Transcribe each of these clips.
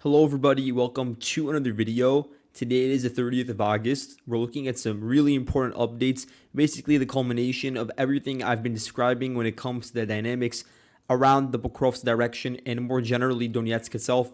Hello everybody, welcome to another video. Today it is the 30th of August. We're looking at some really important updates, basically the culmination of everything I've been describing when it comes to the dynamics around the Pokrovsk direction and more generally Donetsk itself.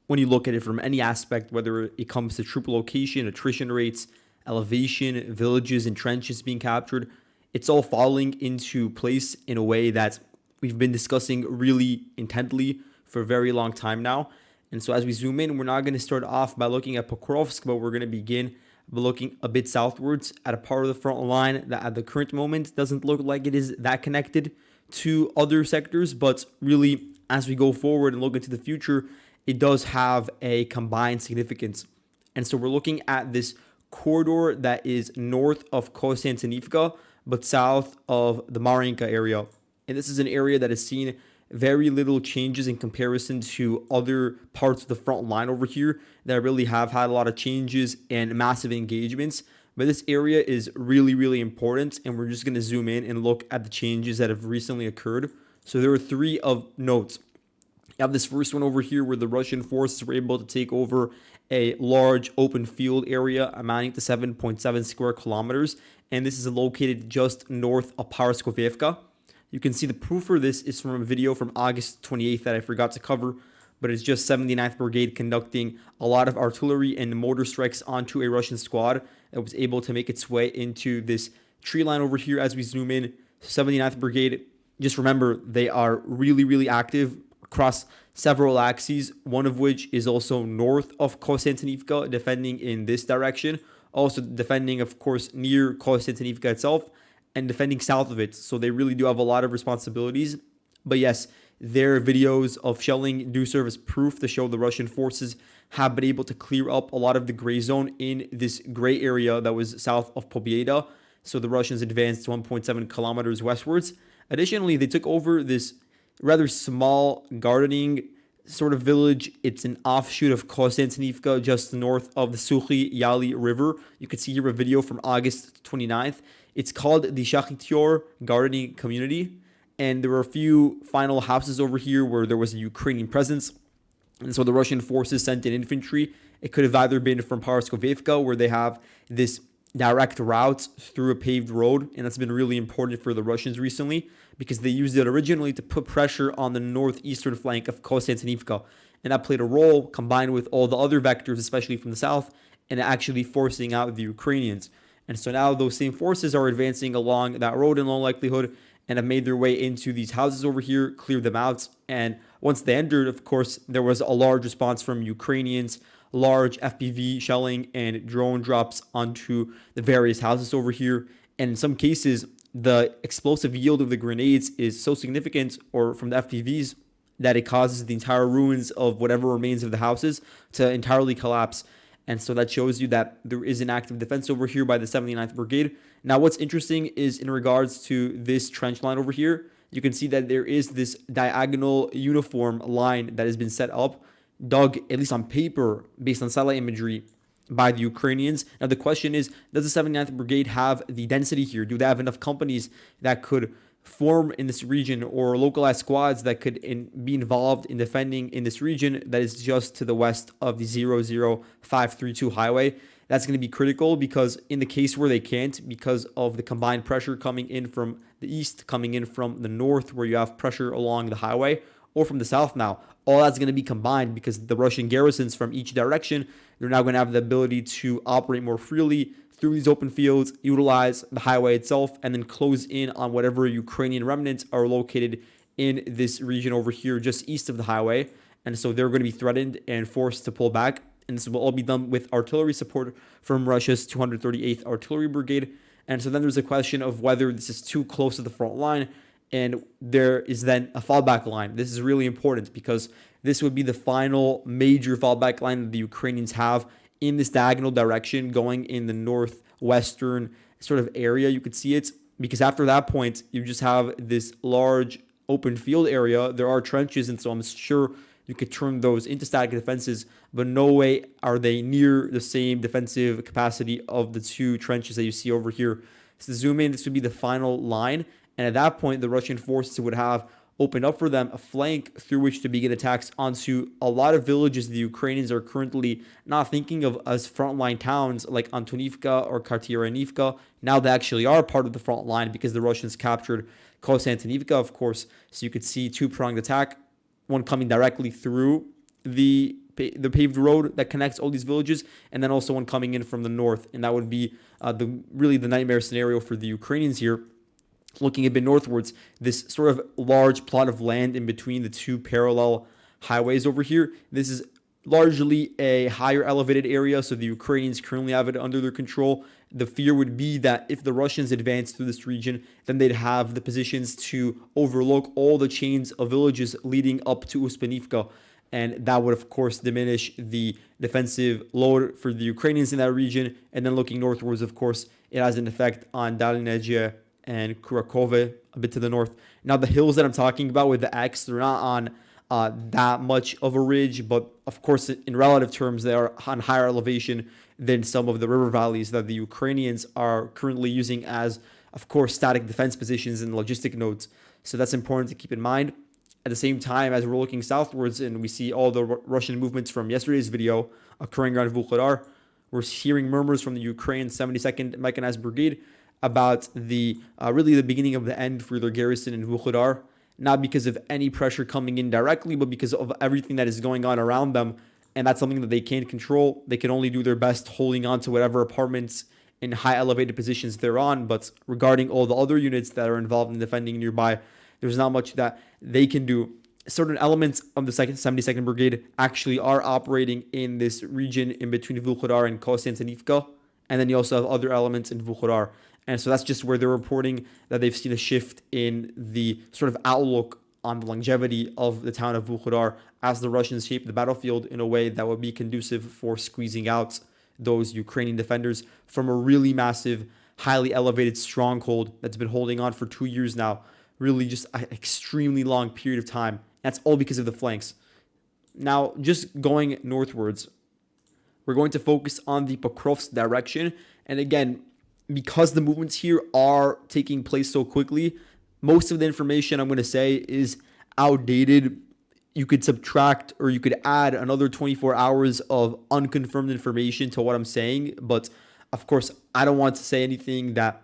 When you look at it from any aspect, whether it comes to troop location, attrition rates, elevation, villages and trenches being captured, it's all falling into place in a way that we've been discussing really intently for a very long time now. And so as we zoom in, we're not going to start off by looking at Pokrovsk, but we're going to begin by looking a bit southwards at a part of the front line that at the current moment doesn't look like it is that connected to other sectors. But really, as we go forward and look into the future, it does have a combined significance. And so we're looking at this corridor that is north of Kostyantynivka, but south of the Marinka area. And this is an area that has seen very little changes in comparison to other parts of the front line over here that really have had a lot of changes and massive engagements. But this area is really, really important, and we're just going to zoom in and look at the changes that have recently occurred. So there are three of note. You have this first one over here where the Russian forces were able to take over a large open field area amounting to 7.7 square kilometers, and this is located just north of Vovcha. You can see the proof for this is from a video from August 28th that I forgot to cover, but it's just 79th Brigade conducting a lot of artillery and mortar strikes onto a Russian squad that was able to make its way into this tree line over here as we zoom in. 79th Brigade, just remember, they are really, really active across several axes, one of which is also north of Kostyantynivka, defending in this direction, also defending, of course, near Kostyantynivka itself, and defending south of it. So they really do have a lot of responsibilities. But yes, their videos of shelling do serve as proof to show the Russian forces have been able to clear up a lot of the gray zone in this gray area that was south of Pobieda. So the Russians advanced 1.7 kilometers westwards. Additionally, they took over this rather small gardening sort of village. It's an offshoot of Kostyantynivka, just north of the Sukhi Yali River. You can see here a video from August 29th. It's called the Shakhtior Gardening Community, and there were a few final houses over here where there was a Ukrainian presence, and so the Russian forces sent in infantry. It could have either been from Pokrovsk, where they have this direct route through a paved road, and that's been really important for the Russians recently because they used it originally to put pressure on the northeastern flank of Kostyantynivka, and that played a role combined with all the other vectors, especially from the south, and actually forcing out the Ukrainians. And so now those same forces are advancing along that road in all likelihood and have made their way into these houses over here, cleared them out. And once they entered, of course, there was a large response from Ukrainians, large FPV shelling and drone drops onto the various houses over here. And in some cases, the explosive yield of the grenades is so significant, or from the FPVs, that it causes the entire ruins of whatever remains of the houses to entirely collapse. And so that shows you that there is an active defense over here by the 79th Brigade. Now, what's interesting is in regards to this trench line over here, you can see that there is this diagonal uniform line that has been set up, dug, at least on paper, based on satellite imagery, by the Ukrainians. Now, the question is, does the 79th Brigade have the density here? Do they have enough companies that could form in this region, or localized squads that could be involved in defending in this region that is just to the west of the 00532 highway? That's going to be critical, because in the case where they can't, because of the combined pressure coming in from the east, coming in from the north where you have pressure along the highway, or from the south now, all that's going to be combined because the Russian garrisons from each direction, they're now going to have the ability to operate more freely through these open fields, utilize the highway itself, and then close in on whatever Ukrainian remnants are located in this region over here just east of the highway. And so they're going to be threatened and forced to pull back. And this will all be done with artillery support from Russia's 238th Artillery Brigade. And so then there's a question of whether this is too close to the front line, and there is then a fallback line. This is really important because this would be the final major fallback line that the Ukrainians have in this diagonal direction going in the northwestern sort of area. You could see it because after that point, you just have this large open field area. There are trenches, and so I'm sure you could turn those into static defenses, but no way are they near the same defensive capacity of the two trenches that you see over here. So zoom in, this would be the final line. And at that point, the Russian forces would have opened up for them a flank through which to begin attacks onto a lot of villages the Ukrainians are currently not thinking of as frontline towns like Antonivka or Kostyantynivka. Now they actually are part of the front line because the Russians captured Kostyantynivka, of course. So you could see two-pronged attack, one coming directly through the paved road that connects all these villages, and then also one coming in from the north, and that would be the nightmare scenario for the Ukrainians here. Looking a bit northwards, this sort of large plot of land in between the two parallel highways over here, this is largely a higher elevated area, so the Ukrainians currently have it under their control. The fear would be that if the Russians advance through this region, then they'd have the positions to overlook all the chains of villages leading up to Uspanivka, and that would, of course, diminish the defensive load for the Ukrainians in that region. And then looking northwards, of course, it has an effect on Dalneje and Kurakove a bit to the north. Now, the hills that I'm talking about with the X, they're not on that much of a ridge, but of course, in relative terms, they are on higher elevation than some of the river valleys that the Ukrainians are currently using as, of course, static defense positions and logistic nodes. So that's important to keep in mind. At the same time, as we're looking southwards and we see all the Russian movements from yesterday's video occurring around Vuhledar, we're hearing murmurs from the Ukraine 72nd Mechanized Brigade about the really the beginning of the end for their garrison in Vuhledar, not because of any pressure coming in directly, but because of everything that is going on around them. And that's something that they can't control. They can only do their best holding on to whatever apartments in high elevated positions they're on. But regarding all the other units that are involved in defending nearby, there's not much that they can do. Certain elements of the 72nd Brigade actually are operating in this region in between Vuhledar and Kostyantynivka. And then you also have other elements in Vuhledar. And so that's just where they're reporting that they've seen a shift in the sort of outlook on the longevity of the town of Vuhledar as the Russians shape the battlefield in a way that would be conducive for squeezing out those Ukrainian defenders from a really massive, highly elevated stronghold that's been holding on for 2 years now. Really just an extremely long period of time. That's all because of the flanks. Now, just going northwards, we're going to focus on the Pokrovsk direction. And again, because the movements here are taking place so quickly, most of the information I'm going to say is outdated. You could subtract or you could add another 24 hours of unconfirmed information to what I'm saying. But of course, I don't want to say anything that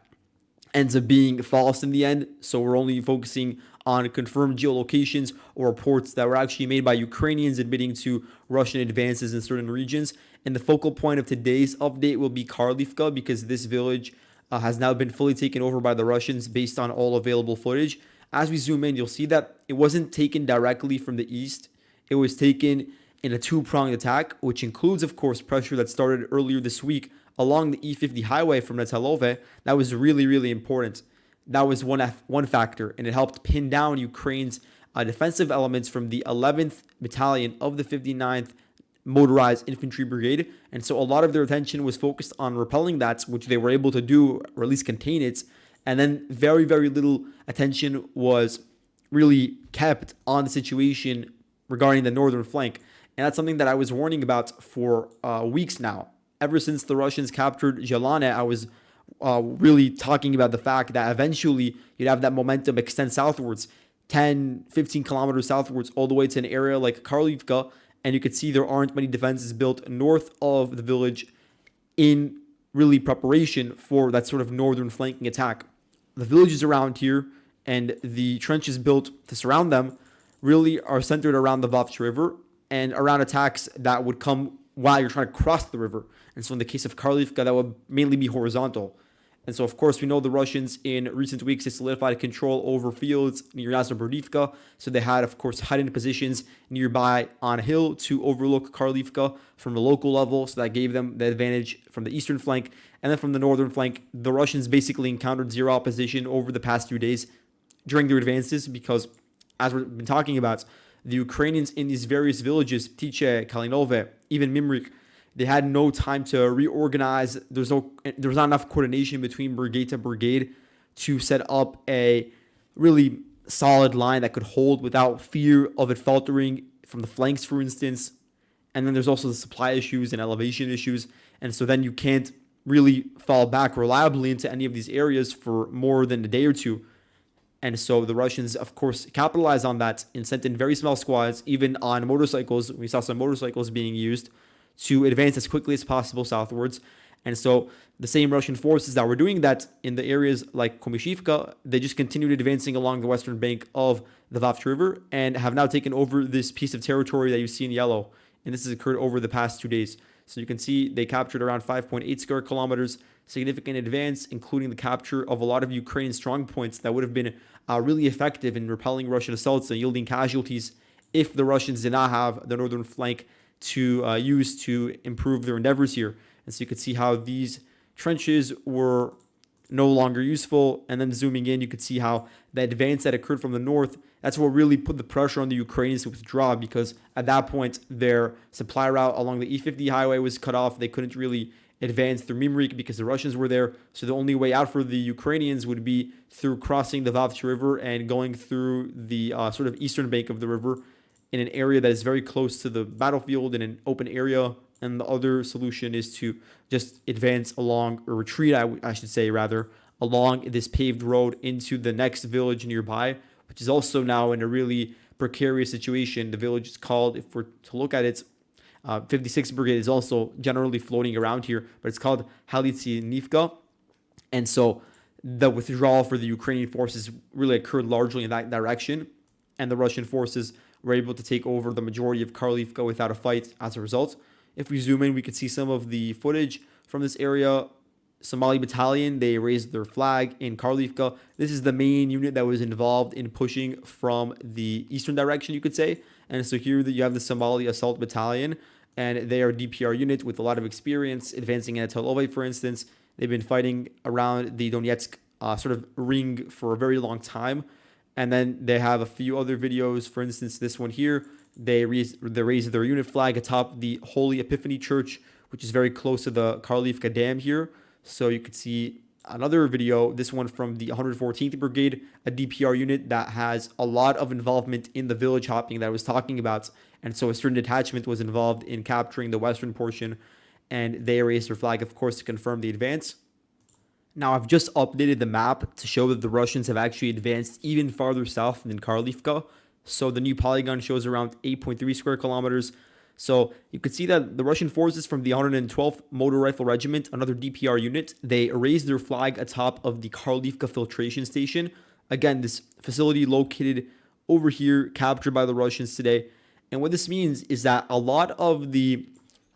ends up being false in the end. So we're only focusing on confirmed geolocations or reports that were actually made by Ukrainians admitting to Russian advances in certain regions. And the focal point of today's update will be Karlivka, because this village has now been fully taken over by the Russians based on all available footage. As we zoom in, you'll see that it wasn't taken directly from the east. It was taken in a two-pronged attack, which includes, of course, pressure that started earlier this week along the E50 highway from Netalove. That was really, really important. That was one factor, and it helped pin down Ukraine's defensive elements from the 11th Battalion of the 59th Motorized Infantry Brigade. And so a lot of their attention was focused on repelling that, which they were able to do, or at least contain it. And then very, very little attention was really kept on the situation regarding the northern flank. And that's something that I was warning about for weeks now. Ever since the Russians captured Zhelane, I was really talking about the fact that eventually you'd have that momentum extend southwards, 10, 15 kilometers southwards, all the way to an area like Karlivka. And you could see there aren't many defenses built north of the village in really preparation for that sort of northern flanking attack. The villages around here and the trenches built to surround them really are centered around the Vovcha River and around attacks that would come while you're trying to cross the river. And so in the case of Karlivka, that would mainly be horizontal. And so, of course, we know the Russians in recent weeks, they solidified control over fields near Yazobrodivka. So they had, of course, hidden positions nearby on a hill to overlook Karlivka from the local level. So that gave them the advantage from the eastern flank. And then from the northern flank, the Russians basically encountered zero opposition over the past few days during their advances because, as we've been talking about, the Ukrainians in these various villages, Tiche, Kalinove, even Mimrik, they had no time to reorganize. There was not enough coordination between brigade to brigade to set up a really solid line that could hold without fear of it faltering from the flanks, for instance. And then there's also the supply issues and elevation issues. And so then you can't really fall back reliably into any of these areas for more than a day or two. And so the Russians, of course, capitalized on that and sent in very small squads, even on motorcycles. We saw some motorcycles being used to advance as quickly as possible southwards. And so the same Russian forces that were doing that in the areas like Komishivka, they just continued advancing along the western bank of the Vovcha River and have now taken over this piece of territory that you see in yellow. And this has occurred over the past 2 days. So you can see they captured around 5.8 square kilometers, significant advance, including the capture of a lot of Ukrainian strong points that would have been really effective in repelling Russian assaults and yielding casualties if the Russians did not have the northern flank to use to improve their endeavors here. And so you could see how these trenches were no longer useful. And then zooming in, you could see how the advance that occurred from the north, that's what really put the pressure on the Ukrainians to withdraw, because at that point, their supply route along the E50 highway was cut off. They couldn't really advance through Mimrik because the Russians were there. So the only way out for the Ukrainians would be through crossing the Vovcha River and going through the sort of eastern bank of the river in an area that is very close to the battlefield in an open area. And the other solution is to just advance along, or retreat, I should say, rather, along this paved road into the next village nearby, which is also now in a really precarious situation. The village is called, if we're to look at it, 56th Brigade is also generally floating around here, but it's called Kostyantynivka. And so the withdrawal for the Ukrainian forces really occurred largely in that direction, and the Russian forces were able to take over the majority of Karlivka without a fight as a result. If we zoom in, we could see some of the footage from this area. Somali battalion, they raised their flag in Karlivka. This is the main unit that was involved in pushing from the eastern direction, you could say. And so here you have the Somali assault battalion, and they are a DPR unit with a lot of experience advancing in Tel Aviv, for instance. They've been fighting around the Donetsk sort of ring for a very long time. And then they have a few other videos. For instance, this one here, they raised their unit flag atop the Holy Epiphany Church, which is very close to the Karlivka Dam here. So you could see another video, this one from the 114th Brigade, a DPR unit that has a lot of involvement in the village hopping that I was talking about. And so a certain detachment was involved in capturing the western portion, and they raised their flag, of course, to confirm the advance. Now, I've just updated the map to show that the Russians have actually advanced even farther south than Karlivka. So the new polygon shows around 8.3 square kilometers. So you could see that the Russian forces from the 112th Motor Rifle Regiment, another DPR unit, they raised their flag atop of the Karlivka filtration station. Again, this facility located over here, captured by the Russians today. And what this means is that a lot of the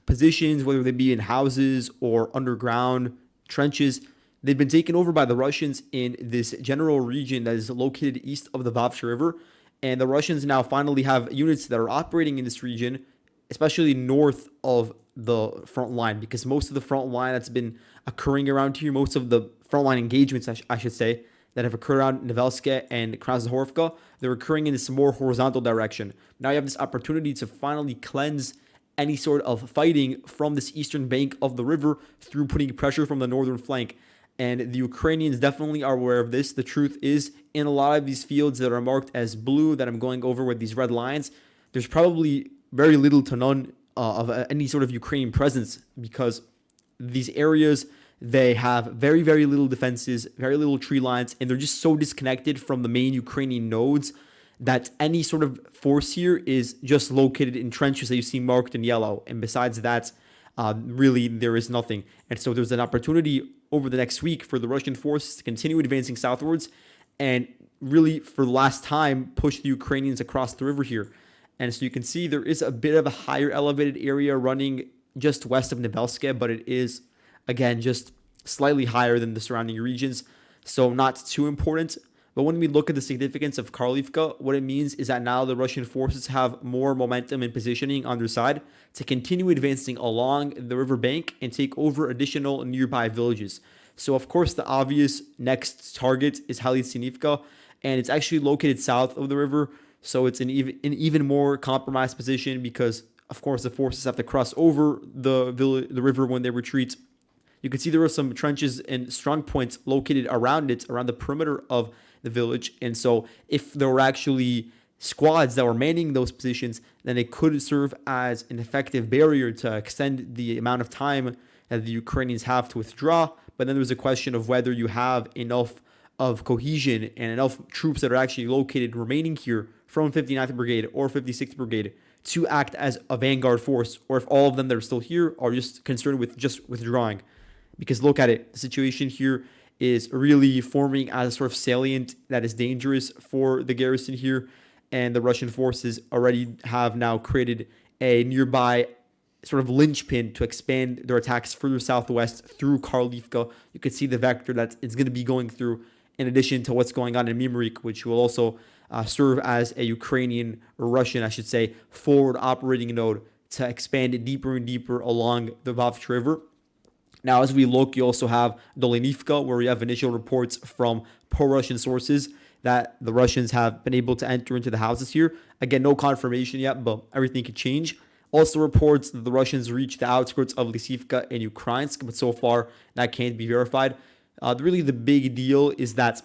positions, whether they be in houses or underground trenches, they've been taken over by the Russians in this general region that is located east of the Vovcha River. And the Russians now finally have units that are operating in this region, especially north of the front line, because most of the front line that's been occurring around here, most of the frontline engagements, I should say, that have occurred around Nevelske and Krasnohorivka, they're occurring in this more horizontal direction. Now you have this opportunity to finally cleanse any sort of fighting from this eastern bank of the river through putting pressure from the northern flank. And the Ukrainians definitely are aware of this. The truth is, in a lot of these fields that are marked as blue that I'm going over with these red lines, there's probably very little to none of any sort of Ukrainian presence, because these areas, they have very, very little defenses, very little tree lines, and they're just so disconnected from the main Ukrainian nodes that any sort of force here is just located in trenches that you see marked in yellow. And besides that, really, there is nothing. And so there's an opportunity over the next week for the Russian forces to continue advancing southwards and really, for the last time, push the Ukrainians across the river here. And so you can see there is a bit of a higher elevated area running just west of Nevelske, but it is, again, just slightly higher than the surrounding regions, so not too important. But when we look at the significance of Karlivka, what it means is that now the Russian forces have more momentum and positioning on their side to continue advancing along the riverbank and take over additional nearby villages. So, of course, the obvious next target is Kostyantynivka, and it's actually located south of the river. So it's an even more compromised position because, of course, the forces have to cross over the river when they retreat. You can see there are some trenches and strong points located around it, around the perimeter of the village. And so if there were actually squads that were manning those positions, then it could serve as an effective barrier to extend the amount of time that the Ukrainians have to withdraw. But then there's a question of whether you have enough of cohesion and enough troops that are actually located remaining here from 59th Brigade or 56th Brigade to act as a vanguard force, or if all of them that are still here are just concerned with just withdrawing. Because look at it, the situation here is really forming as a sort of salient that is dangerous for the garrison here, and the Russian forces already have now created a nearby sort of linchpin to expand their attacks further southwest through Karlivka. You can see the vector that it's going to be going through, in addition to what's going on in Mimrik, which will also serve as a Ukrainian, or Russian, I should say, forward operating node to expand deeper and deeper along the Vovcha River. Now, as we look, you also have Dolenivka, where we have initial reports from pro-Russian sources that the Russians have been able to enter into the houses here. Again, no confirmation yet, but everything could change. Also reports that the Russians reached the outskirts of Lysivka and Ukrainsk, but so far that can't be verified. Really, the big deal is that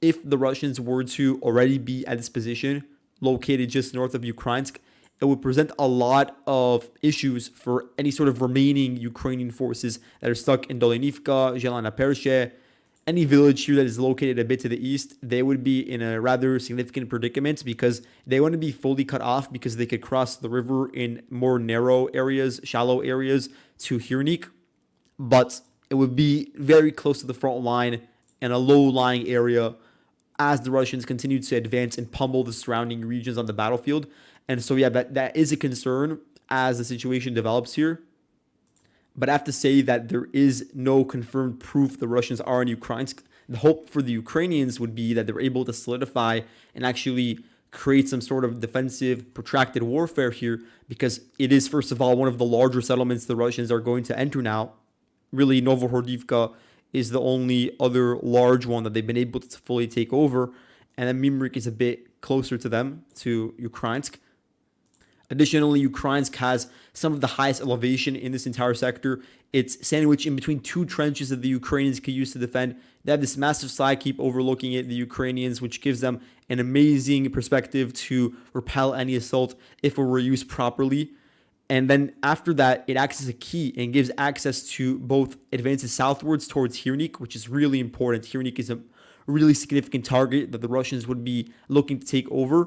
if the Russians were to already be at this position, located just north of Ukrainsk, it would present a lot of issues for any sort of remaining Ukrainian forces that are stuck in Dolenivka, Zelana Pershe, any village here that is located a bit to the east. They would be in a rather significant predicament because they want to be fully cut off because they could cross the river in more narrow areas, shallow areas to Hirnik, but it would be very close to the front line and a low-lying area as the Russians continue to advance and pummel the surrounding regions on the battlefield. And so, yeah, that is a concern as the situation develops here. But I have to say that there is no confirmed proof the Russians are in Ukrainsk. The hope for the Ukrainians would be that they're able to solidify and actually create some sort of defensive, protracted warfare here, because it is, first of all, one of the larger settlements the Russians are going to enter now. Really, Novohordivka is the only other large one that they've been able to fully take over. And then Mimrik is a bit closer to them, to Ukrainsk. Additionally, Ukrainsk has some of the highest elevation in this entire sector. It's sandwiched in between two trenches that the Ukrainians can use to defend. They have this massive side keep overlooking it, the Ukrainians, which gives them an amazing perspective to repel any assault if it were used properly. And then after that, it acts as a key and gives access to both advances southwards towards Hirnik, which is really important. Hirnik is a really significant target that the Russians would be looking to take over.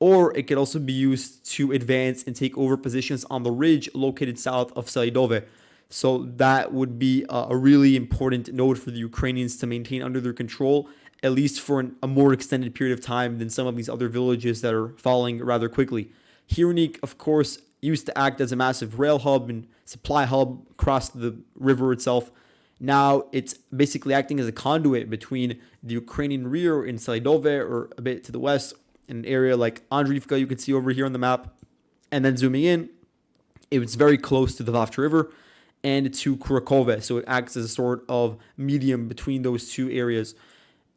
Or it could also be used to advance and take over positions on the ridge located south of Selidove. So that would be a really important node for the Ukrainians to maintain under their control, at least for a more extended period of time than some of these other villages that are falling rather quickly. Hirnik, of course, used to act as a massive rail hub and supply hub across the river itself. Now it's basically acting as a conduit between the Ukrainian rear in Selidove, or a bit to the west, an area like Andriivka you can see over here on the map. And then zooming in, it's very close to the Vovcha River and to Kurakove. So it acts as a sort of medium between those two areas.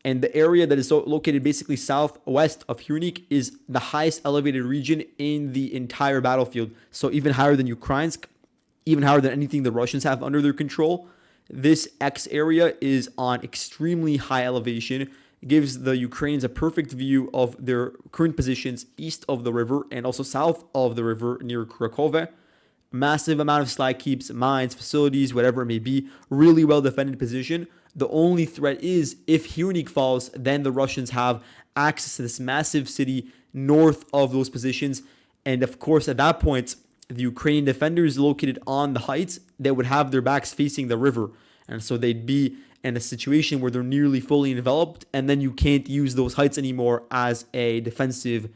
And the area that is located basically southwest of Hirnik is the highest elevated region in the entire battlefield. So even higher than Ukrainsk, even higher than anything the Russians have under their control. This X area is on extremely high elevation. It gives the Ukrainians a perfect view of their current positions east of the river and also south of the river near Kurakove. Massive amount of slide keeps, mines, facilities, whatever it may be. Really well defended position. The only threat is if Hirnik falls, then the Russians have access to this massive city north of those positions. And of course, at that point, the Ukrainian defenders located on the heights, they would have their backs facing the river. And so they'd be in a situation where they're nearly fully enveloped, and then you can't use those heights anymore as a defensive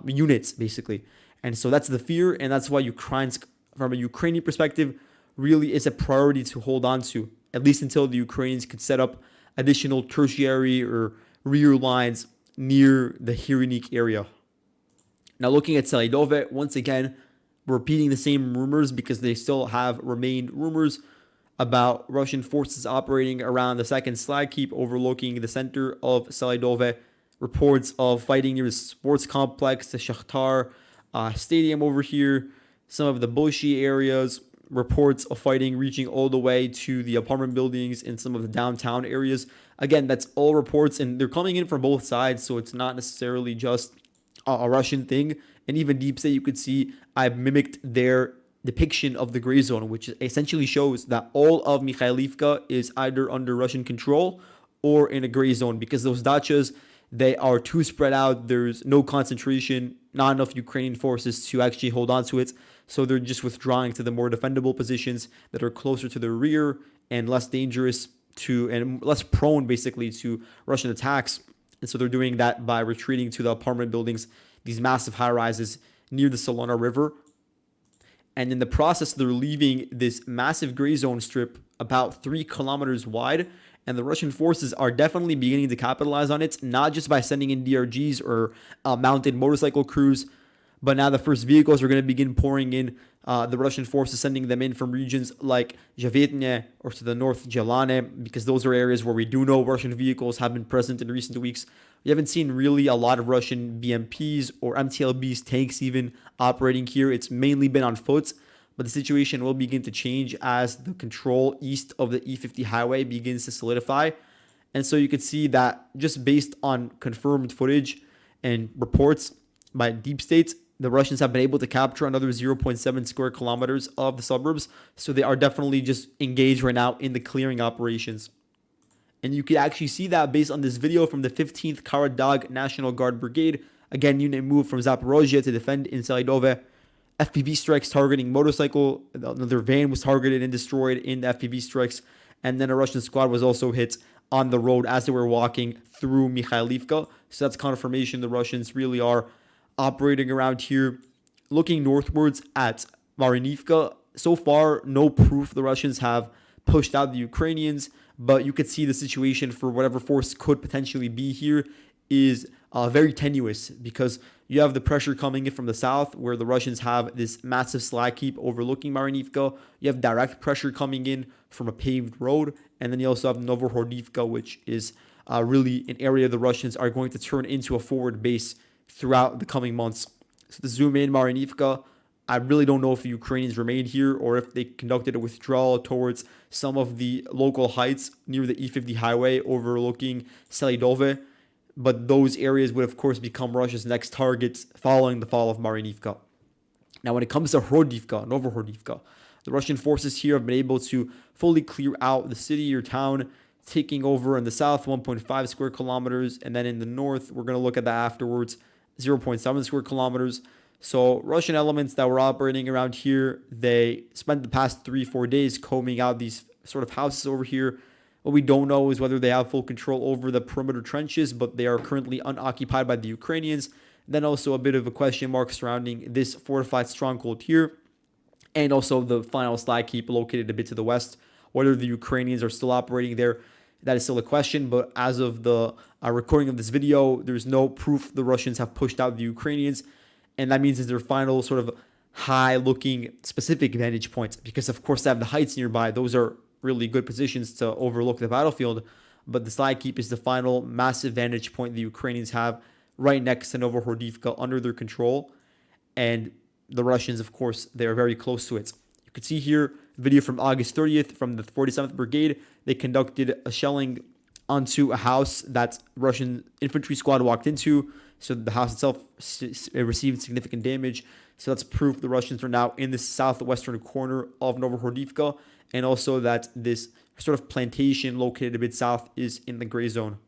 units, basically. And so that's the fear, and that's why Ukrainsk, from a Ukrainian perspective, really is a priority to hold on to, at least until the Ukrainians could set up additional tertiary or rear lines near the Hirnik area. Now looking at Selidove, once again, we're repeating the same rumors because they still have remained rumors about Russian forces operating around the second slag keep overlooking the center of Selidove. Reports of fighting near the sports complex, the Shakhtar stadium over here, some of the bushy areas. Reports of fighting reaching all the way to the apartment buildings in some of the downtown areas. Again, that's all reports, and they're coming in from both sides, so it's not necessarily just a Russian thing. And even Deep State, you could see, I've mimicked their depiction of the gray zone, which essentially shows that all of Mikhailivka is either under Russian control or in a gray zone, because those dachas, they are too spread out. There's no concentration, not enough Ukrainian forces to actually hold on to it. So they're just withdrawing to the more defendable positions that are closer to the rear and less dangerous to, and less prone basically to Russian attacks. And so they're doing that by retreating to the apartment buildings, these massive high rises near the Solona River. And in the process, they're leaving this massive gray zone strip about 3 kilometers wide. And the Russian forces are definitely beginning to capitalize on it, not just by sending in DRGs or mounted motorcycle crews, but now the first vehicles are going to begin pouring in. The Russian forces sending them in from regions like Zhavetne or to the north, Jelane, because those are areas where we do know Russian vehicles have been present in recent weeks. We haven't seen really a lot of Russian BMPs or MTLBs, tanks even, operating here. It's mainly been on foot, but the situation will begin to change as the control east of the E50 highway begins to solidify. And so you can see that just based on confirmed footage and reports by deep states, the Russians have been able to capture another 0.7 square kilometers of the suburbs. So they are definitely just engaged right now in the clearing operations. And you can actually see that based on this video from the 15th Karadag National Guard Brigade. Again, unit moved from Zaporozhye to defend in Selidove. FPV strikes targeting motorcycle. Another van was targeted and destroyed in the FPV strikes. And then a Russian squad was also hit on the road as they were walking through Mikhailivka. So that's confirmation the Russians really are operating around here. Looking northwards at Marinivka, so far no proof the Russians have pushed out the Ukrainians, but you could see the situation for whatever force could potentially be here is very tenuous, because you have the pressure coming in from the south where the Russians have this massive slag heap overlooking Marinivka. You have direct pressure coming in from a paved road, and then you also have Novohordivka, which is really an area the Russians are going to turn into a forward base throughout the coming months. So to zoom in, Marinivka, I really don't know if the Ukrainians remained here or if they conducted a withdrawal towards some of the local heights near the E50 highway overlooking Selidove. But those areas would, of course, become Russia's next targets following the fall of Marinivka. Now, when it comes to Hordivka, Novohordivka, the Russian forces here have been able to fully clear out the city or town, taking over in the south 1.5 square kilometers, and then in the north, we're going to look at that afterwards, 0.7 square kilometers. So Russian elements that were operating around here, they spent the past 3-4 days combing out these sort of houses over here. What we don't know is whether they have full control over the perimeter trenches, but they are currently unoccupied by the Ukrainians. Then also a bit of a question mark surrounding this fortified stronghold here, and also the final slag heap located a bit to the west. Whether the Ukrainians are still operating there, that is still a question, but as of the recording of this video, there's no proof the Russians have pushed out the Ukrainians, and that means it's their final sort of high-looking specific vantage points, because of course they have the heights nearby. Those are really good positions to overlook the battlefield, but the slag heap is the final massive vantage point the Ukrainians have right next to Novohordivka under their control, and the Russians, of course, they are very close to it. You can see here a video from August 30th from the 47th Brigade. They conducted a shelling onto a house that Russian infantry squad walked into. So the house itself received significant damage. So that's proof the Russians are now in the southwestern corner of Novohordivka, and also that this sort of plantation located a bit south is in the gray zone.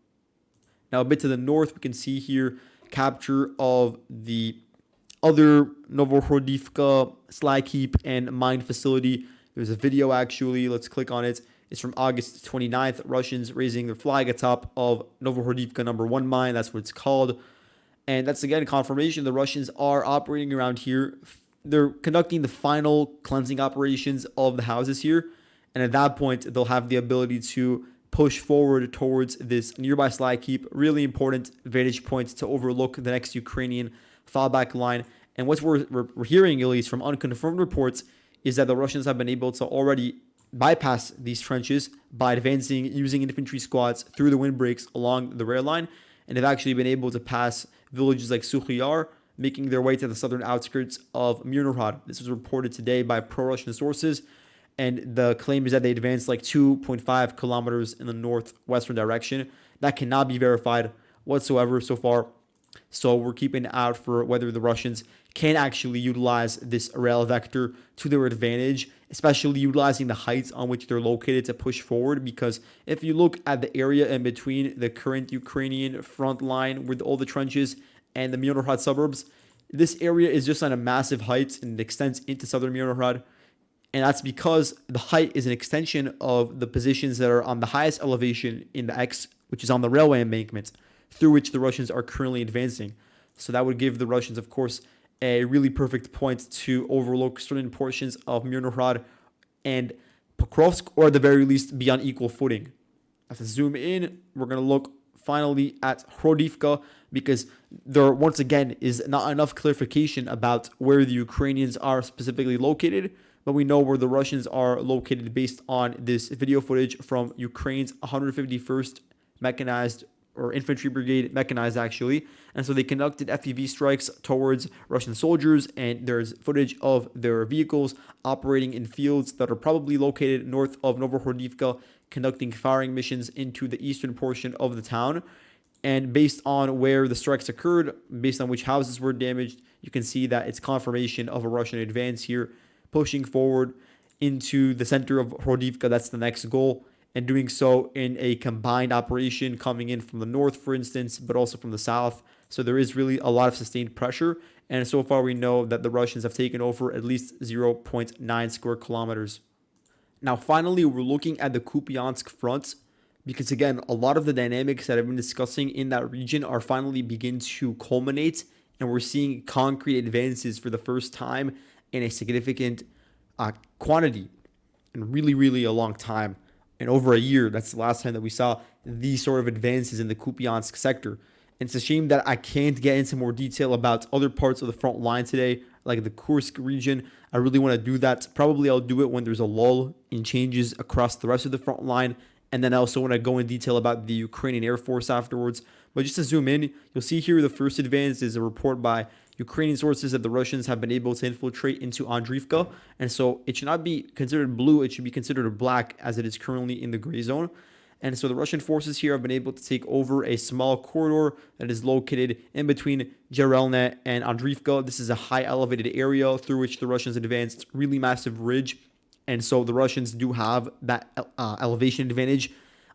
Now a bit to the north, we can see here capture of the other Novohordivka slag heap and mine facility. There's a video actually, let's click on it. It's from August 29th. Russians raising their flag atop of Novohordivka number 1 mine. That's what it's called. And that's again confirmation the Russians are operating around here. They're conducting the final cleansing operations of the houses here. And at that point, they'll have the ability to push forward towards this nearby slag heap. Really important vantage point to overlook the next Ukrainian fallback line. And what we're hearing, at least from unconfirmed reports, is that the Russians have been able to already bypass these trenches by advancing using infantry squads through the windbreaks along the rail line, and have actually been able to pass villages like Sukhyar, making their way to the southern outskirts of Mirnorod. This was reported today by pro-Russian sources, and the claim is that they advanced like 2.5 kilometers in the northwestern direction. That cannot be verified whatsoever so far. So we're keeping out for whether the Russians can actually utilize this rail vector to their advantage, especially utilizing the heights on which they're located to push forward. Because if you look at the area in between the current Ukrainian front line with all the trenches and the Myrhorod suburbs, this area is just on a massive height and it extends into southern Myrhorod. And that's because the height is an extension of the positions that are on the highest elevation in the X, which is on the railway embankment, through which the Russians are currently advancing. So that would give the Russians, of course, a really perfect point to overlook certain portions of Myrhorod and Pokrovsk, or at the very least be on equal footing. As to zoom in, we're going to look finally at Hrodivka, because there once again is not enough clarification about where the Ukrainians are specifically located, but we know where the Russians are located based on this video footage from Ukraine's 151st Mechanized or Infantry Brigade, mechanized actually. And so they conducted FPV strikes towards Russian soldiers, and there's footage of their vehicles operating in fields that are probably located north of Novohrodivka, conducting firing missions into the eastern portion of the town. And based on where the strikes occurred, based on which houses were damaged, you can see that it's confirmation of a Russian advance here, pushing forward into the center of Hrodivka. That's the next goal, and doing so in a combined operation coming in from the north, for instance, but also from the south. So there is really a lot of sustained pressure, and so far we know that the Russians have taken over at least 0.9 square kilometers. Now finally, we're looking at the Kupyansk front, because again, a lot of the dynamics that I've been discussing in that region are finally begin to culminate, and we're seeing concrete advances for the first time in a significant quantity in really a long time. In over a year, that's the last time that we saw these sort of advances in the Kupyansk sector. And it's a shame that I can't get into more detail about other parts of the front line today, like the Kursk region. I really want to do that. Probably I'll do it when there's a lull in changes across the rest of the front line. And then I also want to go in detail about the Ukrainian Air Force afterwards. But just to zoom in, you'll see here the first advance is a report by Ukrainian sources that the Russians have been able to infiltrate into Andriivka. And so it should not be considered blue, it should be considered black, as it is currently in the gray zone. And so the Russian forces here have been able to take over a small corridor that is located in between Jerelne and Andriivka. This is a high elevated area through which the Russians advanced, really massive ridge. And so the Russians do have that elevation advantage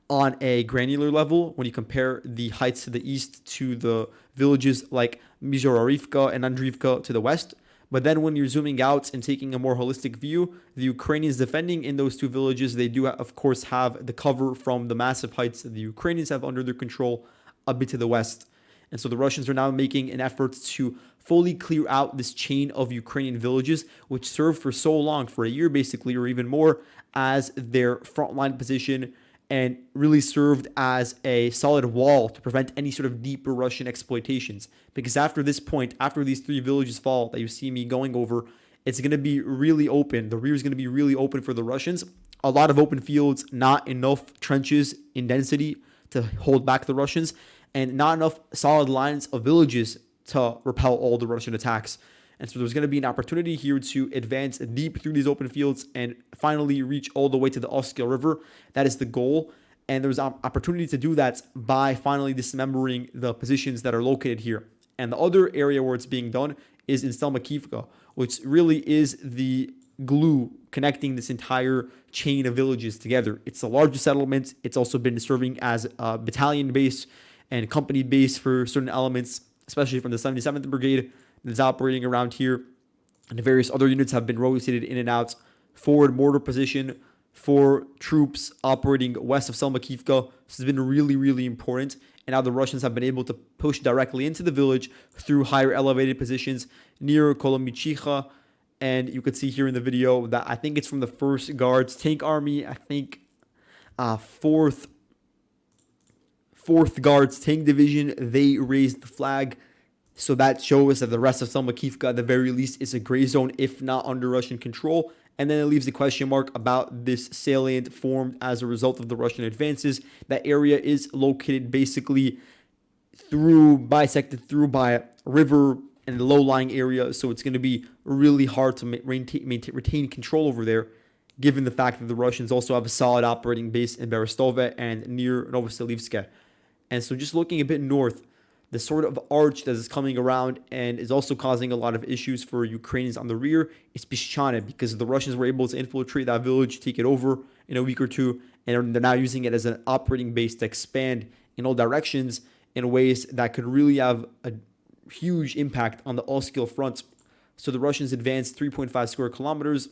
on a granular level when you compare the heights to the east to the villages like Mizhorarivka and Andriivka to the west. But then when you're zooming out and taking a more holistic view, the Ukrainians defending in those two villages, they do, of course, have the cover from the massive heights that the Ukrainians have under their control a bit to the west. And so the Russians are now making an effort to fully clear out this chain of Ukrainian villages, which served for so long, for a year basically, or even more, as their frontline position, and really served as a solid wall to prevent any sort of deeper Russian exploitations. Because after this point, after these three villages fall that you see me going over, it's going to be really open. The rear is going to be really open for the Russians. A lot of open fields, not enough trenches in density to hold back the Russians, and not enough solid lines of villages to repel all the Russian attacks. And so there's going to be an opportunity here to advance deep through these open fields and finally reach all the way to the Oskil River. That is the goal. And there's an opportunity to do that by finally dismembering the positions that are located here. And the other area where it's being done is in Stelmakivka, which really is the glue connecting this entire chain of villages together. It's the largest settlement. It's also been serving as a battalion base and company base for certain elements, especially from the 77th Brigade that's operating around here. And the various other units have been rotated in and out. Forward mortar position for troops operating west of Selmakivka. This has been really important. And now the Russians have been able to push directly into the village through higher elevated positions near Kolomichicha. And you could see here in the video that I think it's from the 1st Guards Tank Army. I think 4th Guards Tank Division, they raised the flag. So that shows that the rest of Selmakivka, at the very least, is a gray zone, if not under Russian control. And then it leaves a question mark about this salient formed as a result of the Russian advances. That area is located basically bisected through by a river and low-lying area. So it's going to be really hard to retain control over there, given the fact that the Russians also have a solid operating base in Berestove and near Novoselivske. And so just looking a bit north, the sort of arch that is coming around and is also causing a lot of issues for Ukrainians on the rear is Pischane, because the Russians were able to infiltrate that village, take it over in a week or two, and they're now using it as an operating base to expand in all directions in ways that could really have a huge impact on the all-scale front. So the Russians advanced 3.5 square kilometers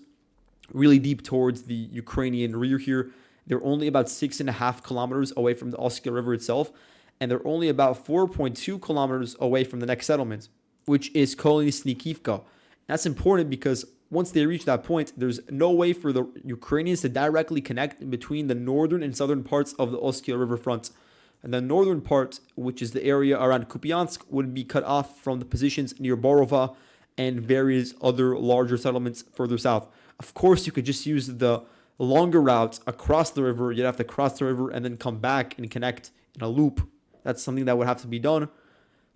really deep towards the Ukrainian rear here. They're only about 6.5 kilometers away from the Oskil River itself, and they're only about 4.2 kilometers away from the next settlement, which is Kostyantynivka. That's important because once they reach that point, there's no way for the Ukrainians to directly connect between the northern and southern parts of the Oskil River front. And the northern part, which is the area around Kupyansk, would be cut off from the positions near Vovcha and various other larger settlements further south. Of course, you could just use the longer routes across the river. You'd have to cross the river and then come back and connect in a loop. That's something that would have to be done.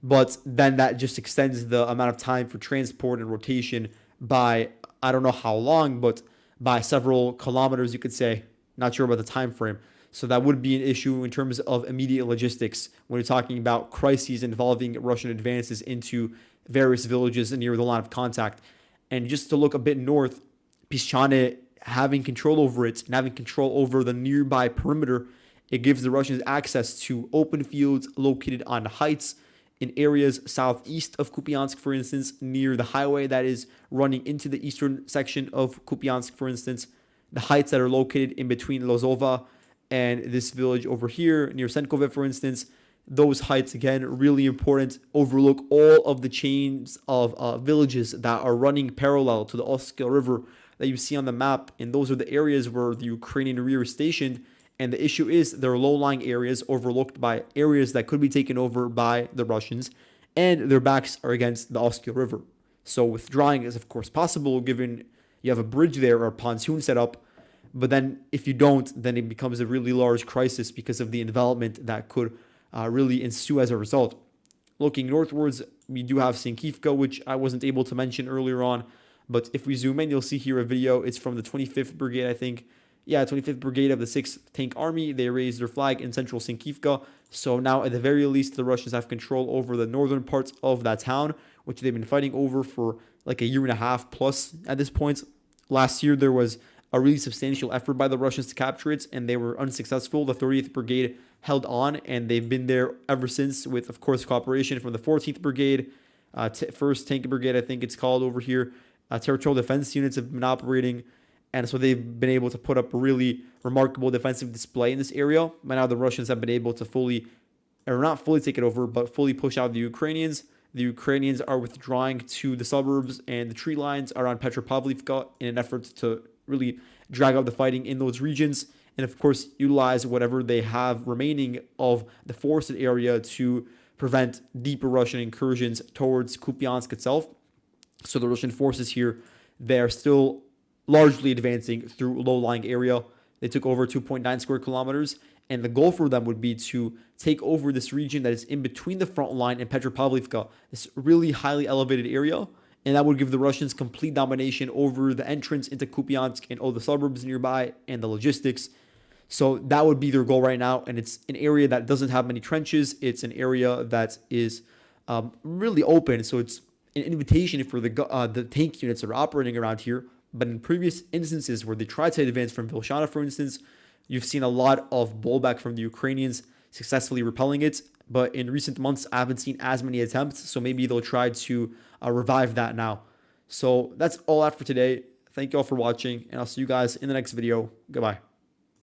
But then that just extends the amount of time for transport and rotation by, I don't know how long, but by several kilometers, you could say. Not sure about the time frame. So that would be an issue in terms of immediate logistics when you're talking about crises involving Russian advances into various villages near the line of contact. And just to look a bit north, Pischane having control over it and having control over the nearby perimeter, it gives the Russians access to open fields located on heights in areas southeast of Kupyansk, for instance, near the highway that is running into the eastern section of Kupyansk, for instance, the heights that are located in between Lozova and this village over here near Senkove, for instance. Those heights, again, really important, overlook all of the chains of villages that are running parallel to the Oskil River that you see on the map, and those are the areas where the Ukrainian rear is stationed. And the issue is they're low-lying areas overlooked by areas that could be taken over by the Russians, and their backs are against the Oskil River. So withdrawing is, of course, possible given you have a bridge there or a pontoon set up, but then if you don't, then it becomes a really large crisis because of the envelopment that could really ensue as a result. Looking northwards, we do have Sinkivka, which I wasn't able to mention earlier on, but if we zoom in, you'll see here a video. It's from the 25th Brigade, I think. Yeah, 25th Brigade of the 6th Tank Army. They raised their flag in central Sinkivka. So now, at the very least, the Russians have control over the northern parts of that town, which they've been fighting over for like a year and a half plus at this point. Last year, there was a really substantial effort by the Russians to capture it, and they were unsuccessful. The 30th Brigade held on, and they've been there ever since with, of course, cooperation from the 14th Brigade, 1st Tank Brigade, I think it's called over here. Territorial defense units have been operating, and so they've been able to put up a really remarkable defensive display in this area. But now the Russians have been able to fully, or not fully take it over, but fully push out the Ukrainians. The Ukrainians are withdrawing to the suburbs and the tree lines around Petropavlivka in an effort to really drag out the fighting in those regions, and of course utilize whatever they have remaining of the forested area to prevent deeper Russian incursions towards Kupyansk itself. So the Russian forces here, they're still largely advancing through low-lying area. They took over 2.9 square kilometers, and the goal for them would be to take over this region that is in between the front line and Petropavlivka, this really highly elevated area, and that would give the Russians complete domination over the entrance into Kupyansk and all the suburbs nearby and the logistics. So that would be their goal right now, and it's an area that doesn't have many trenches. It's an area that is really open, so it's an invitation for the tank units that are operating around here. But in previous instances where they tried to advance from Vovcha, for instance, you've seen a lot of blowback from the Ukrainians successfully repelling it. But in recent months, I haven't seen as many attempts, so maybe they'll try to revive that now. So that's all I have for today. Thank you all for watching, and I'll see you guys in the next video. Goodbye.